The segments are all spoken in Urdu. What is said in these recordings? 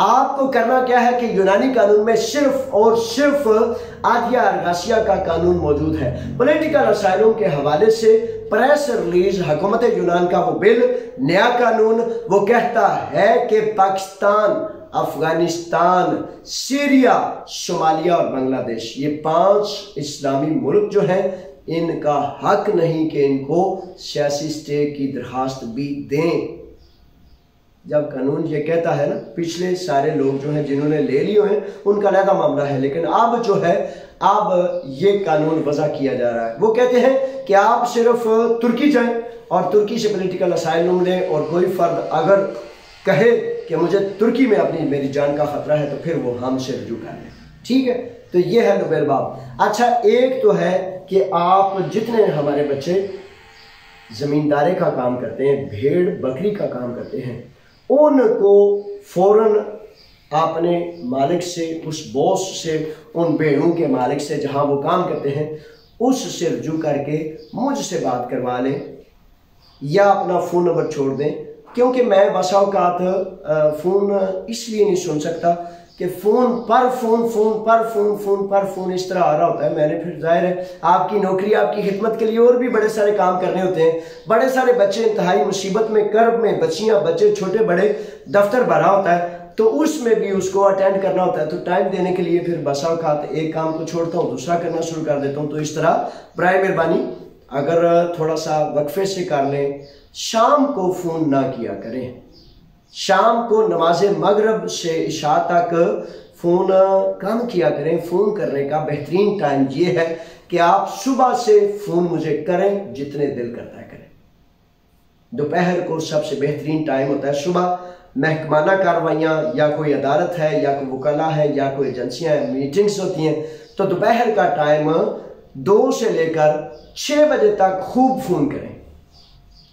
آپ کو کرنا کیا ہے کہ یونانی قانون میں صرف اور صرف عادیہ ارغاسیہ کا قانون موجود ہے۔ پولیٹیکل اسائلم کے حوالے سے پریس ریلیز حکومت یونان کا وہ بل، نیا قانون، وہ کہتا ہے کہ پاکستان، افغانستان، سیریا، صومالیہ اور بنگلہ دیش، یہ 5 اسلامی ملک جو ہیں، ان کا حق نہیں کہ ان کو سیاسی سٹے کی درخواست بھی دیں۔ جب قانون یہ کہتا ہے نا، پچھلے سارے لوگ جو ہیں جنہوں نے لے لیے ہیں ان کا علیحدہ معاملہ ہے، لیکن اب جو ہے اب یہ قانون وضع کیا جا رہا ہے۔ وہ کہتے ہیں کہ آپ صرف ترکی جائیں اور ترکی سے پولیٹیکل اسائلم لیں، اور کوئی فرد اگر کہے کہ مجھے ترکی میں میری جان کا خطرہ ہے تو پھر وہ ہم سے رجوع کر لیں۔ ٹھیک ہے، تو یہ ہے نوبیل باب۔ اچھا، ایک تو ہے کہ آپ جتنے ہمارے بچے زمیندارے کا کام کرتے ہیں، بھیڑ بکری کا کام کرتے ہیں، ان کو فوراً اپنے مالک سے، اس باس سے، ان بھیڑوں کے مالک سے جہاں وہ کام کرتے ہیں، اس سے رجوع کر کے مجھ سے بات کروا لیں یا اپنا فون نمبر چھوڑ دیں، کیونکہ میں بسا اوقات فون اس لیے نہیں سن سکتا کہ فون پر فون اس طرح آ رہا ہوتا ہے۔ میں نے پھر ظاہر ہے آپ کی نوکری، آپ کی خدمت کے لیے اور بھی بڑے سارے کام کرنے ہوتے ہیں، بڑے سارے بچے انتہائی مصیبت میں، کرب میں، بچیاں بچے چھوٹے بڑے، دفتر بھرا ہوتا ہے، تو اس میں بھی اس کو اٹینڈ کرنا ہوتا ہے، تو ٹائم دینے کے لیے پھر بسا اوقات ایک کام کو چھوڑتا ہوں، دوسرا کرنا شروع کر دیتا ہوں۔ تو اس طرح برائے مہربانی اگر تھوڑا سا وقفے سے کر لیں، شام کو فون نہ کیا کریں، شام کو نماز مغرب سے عشاء تک فون کم کیا کریں۔ فون کرنے کا بہترین ٹائم یہ ہے کہ آپ صبح سے فون مجھے کریں، جتنے دل کرتا ہے کریں۔ دوپہر کو سب سے بہترین ٹائم ہوتا ہے، صبح محکمانہ کاروائیاں یا کوئی عدالت ہے یا کوئی وکلا ہے یا کوئی ایجنسیاں ہیں، میٹنگز ہوتی ہیں، تو دوپہر کا ٹائم 2 سے لے کر 6 بجے تک خوب فون کریں،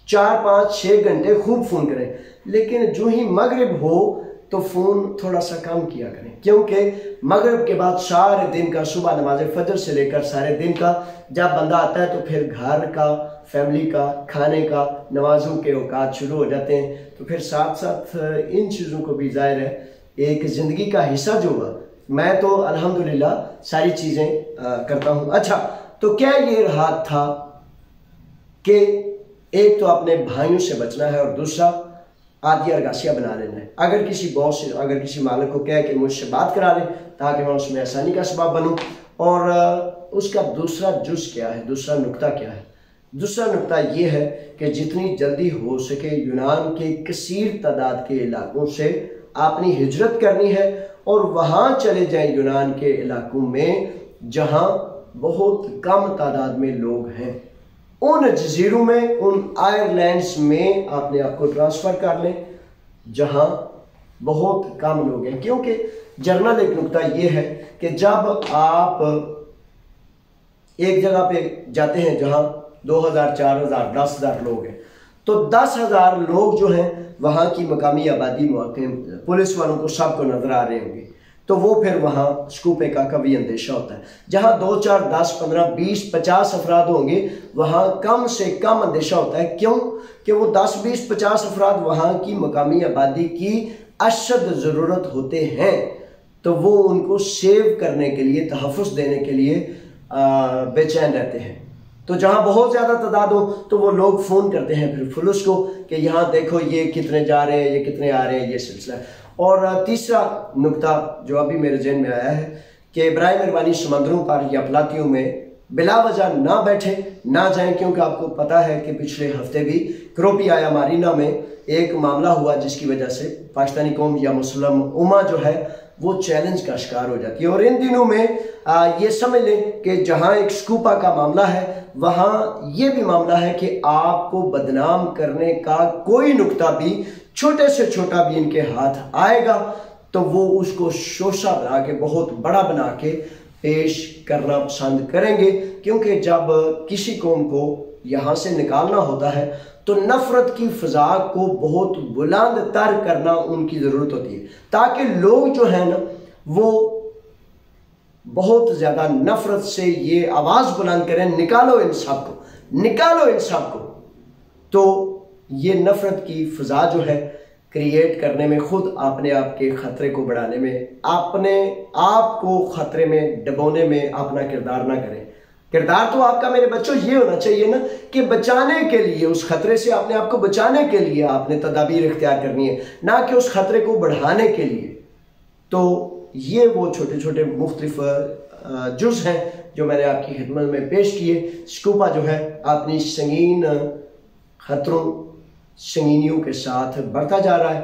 4 5 6 گھنٹے خوب فون کریں، لیکن جو ہی مغرب ہو تو فون تھوڑا سا کم کیا کریں، کیونکہ مغرب کے بعد سارے دن کا، صبح نماز فجر سے لے کر سارے دن کا جب بندہ آتا ہے تو پھر گھر کا، فیملی کا، کھانے کا، نمازوں کے اوقات شروع ہو جاتے ہیں، تو پھر ساتھ ساتھ ان چیزوں کو بھی ظاہر ہے ایک زندگی کا حصہ جو ہوا۔ میں تو الحمدللہ ساری چیزیں کرتا ہوں۔ اچھا، تو کیا یہ رہا تھا کہ ایک تو اپنے بھائیوں سے بچنا ہے اور دوسرا عادیہ ارغاسیہ بنا لینا ہے۔ اگر کسی باس سے، اگر کسی مالک کو کہے کہ مجھ سے بات کرا لیں تاکہ میں اس میں آسانی کا سبب بنوں، اور اس کا دوسرا جز کیا ہے، دوسرا نقطہ کیا ہے؟ دوسرا نقطہ یہ ہے کہ جتنی جلدی ہو سکے یونان کے کثیر تعداد کے علاقوں سے اپنی ہجرت کرنی ہے اور وہاں چلے جائیں یونان کے علاقوں میں جہاں بہت کم تعداد میں لوگ ہیں، ان جزیروں میں، ان آئرلینڈز میں اپنے آپ کو ٹرانسفر کر لیں جہاں بہت کم لوگ ہیں۔ کیونکہ جرنل ایک نقطہ یہ ہے کہ جب آپ ایک جگہ پہ جاتے ہیں جہاں 2000 4000 10,000 لوگ ہیں، تو 10,000 لوگ جو ہیں وہاں کی مقامی آبادی، پولیس والوں کو سب کو نظر آ رہے ہوں گے، تو وہ پھر وہاں اسکوپے کا کبھی اندیشہ ہوتا ہے۔ جہاں 2 4 10 15 20 50 افراد ہوں گے وہاں کم سے کم اندیشہ ہوتا ہے۔ کیوں؟ کہ وہ 10 20 50 افراد وہاں کی مقامی آبادی کی اشد ضرورت ہوتے ہیں، تو وہ ان کو سیو کرنے کے لیے، تحفظ دینے کے لیے بے چین رہتے ہیں۔ تو جہاں بہت زیادہ تعداد ہو تو وہ لوگ فون کرتے ہیں پھر پولیس کو کہ یہاں دیکھو یہ کتنے جا رہے ہیں، یہ کتنے آ رہے ہیں، یہ سلسلہ ہے۔ اور تیسرا نقطہ جو ابھی میرے ذہن میں آیا ہے کہ برائے مہربانی سمندروں پر یا پلاتیوں میں بلا وجہ نہ بیٹھیں، نہ جائیں، کیونکہ آپ کو پتہ ہے کہ پچھلے ہفتے بھی کروپیایا مارینا میں ایک معاملہ ہوا جس کی وجہ سے پاکستانی قوم یا مسلم امہ جو ہے وہ چیلنج کا شکار ہو جاتی ہے۔ اور ان دنوں میں یہ سمجھ لیں کہ جہاں ایک سکوپا کا معاملہ ہے وہاں یہ بھی معاملہ ہے کہ آپ کو بدنام کرنے کا کوئی نقطہ بھی، چھوٹے سے چھوٹا بھی ان کے ہاتھ آئے گا تو وہ اس کو شوشہ بنا کے، بہت بڑا بنا کے پیش کرنا پسند کریں گے، کیونکہ جب کسی قوم کو یہاں سے نکالنا ہوتا ہے تو نفرت کی فضا کو بہت بلند تر کرنا ان کی ضرورت ہوتی ہے، تاکہ لوگ جو ہیں نا وہ بہت زیادہ نفرت سے یہ آواز بلند کریں، نکالو ان سب کو، نکالو ان سب کو۔ تو یہ نفرت کی فضا جو ہے کریٹ کرنے میں، خود اپنے آپ کے خطرے کو بڑھانے میں، اپنے آپ کو خطرے میں ڈبونے میں اپنا کردار نہ کریں۔ کردار تو آپ کا میرے بچوں یہ ہونا چاہیے نا کہ بچانے کے لیے، اس خطرے سے اپنے آپ کو بچانے کے لیے آپ نے تدابیر اختیار کرنی ہے، نہ کہ اس خطرے کو بڑھانے کے لیے۔ تو یہ وہ چھوٹے چھوٹے مختلف جز ہیں جو میں نے آپ کی خدمت میں پیش کیے۔ اسکوپا جو ہے اپنی سنگین خطروں، سنگینیوں کے ساتھ بڑھتا جا رہا ہے،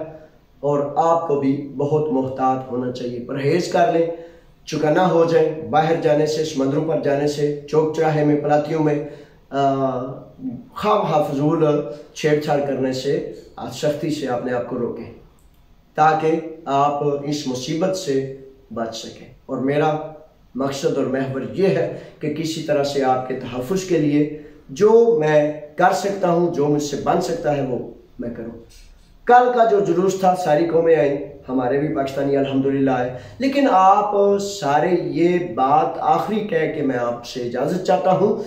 اور آپ کو بھی بہت محتاط ہونا چاہیے۔ پرہیز کر لیں، چکنا ہو جائیں باہر جانے سے، سمندروں پر جانے سے، چوک چراہے میں، پلاتیوں میں خواہ فضول چھیڑ چھاڑ کرنے سے سختی سے اپنے آپ کو روکیں، تاکہ آپ اس مصیبت سے بچ سکیں۔ اور میرا مقصد اور محور یہ ہے کہ کسی طرح سے آپ کے تحفظ کے لیے جو میں کر سکتا ہوں، جو مجھ سے بن سکتا ہے، وہ میں کروں۔ کل کا جو جلوس تھا، ساری قومیں آئیں، ہمارے بھی پاکستانی الحمدللہ آئے، لیکن آپ سارے یہ بات آخری کہہ کے میں آپ سے اجازت چاہتا ہوں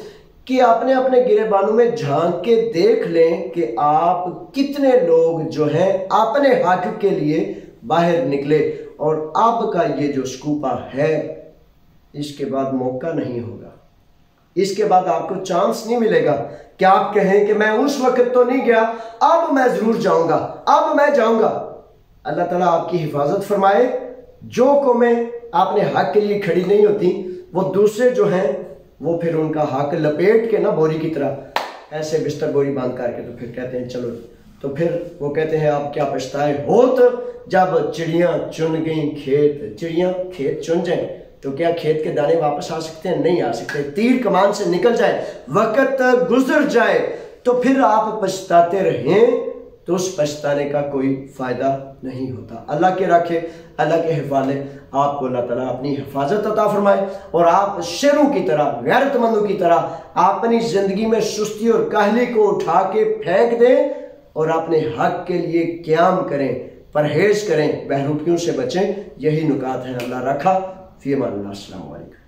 کہ اپنے اپنے گریبانوں میں جھانک کے دیکھ لیں کہ آپ کتنے لوگ جو ہیں اپنے حق کے لیے باہر نکلے۔ اور اب کا یہ جو اسکوپا ہے، اس کے بعد موقع نہیں ہوگا، اس کے بعد آپ کو چانس نہیں ملے گا کہ آپ کہیں کہ میں اس وقت تو نہیں گیا، اب میں ضرور جاؤں گا، اب میں جاؤں گا۔ اللہ تعالیٰ آپ کی حفاظت فرمائے۔ جو قومیں اپنے حق کے لیے کھڑی نہیں ہوتی، وہ دوسرے جو ہیں وہ پھر ان کا حق لپیٹ کے نا بوری کی طرح ایسے بستر بوری باندھ کر کے تو پھر کہتے ہیں چلو، تو پھر وہ کہتے ہیں آپ کیا پچھتائے ہوت جب چڑیاں چن گئیں کھیت۔ چڑیاں کھیت چن جائیں تو کیا کھیت کے دانے واپس آ سکتے ہیں؟ نہیں آ سکتے۔ تیر کمان سے نکل جائے، وقت گزر جائے، تو پھر آپ پچھتاتے رہیں تو اس پچھتانے کا کوئی فائدہ نہیں ہوتا۔ اللہ کے رکھے، اللہ کے حوالے آپ کو اللہ تعالیٰ اپنی حفاظت عطا فرمائے، اور آپ شیروں کی طرح، غیرت مندوں کی طرح اپنی زندگی میں سستی اور کاہلی کو اٹھا کے پھینک دیں اور اپنے حق کے لیے قیام کریں، پرہیز کریں، بہروپیوں سے بچیں۔ یہی نکات ہیں۔ اللہ رکھا، فی امان اللہ۔ السلام علیکم۔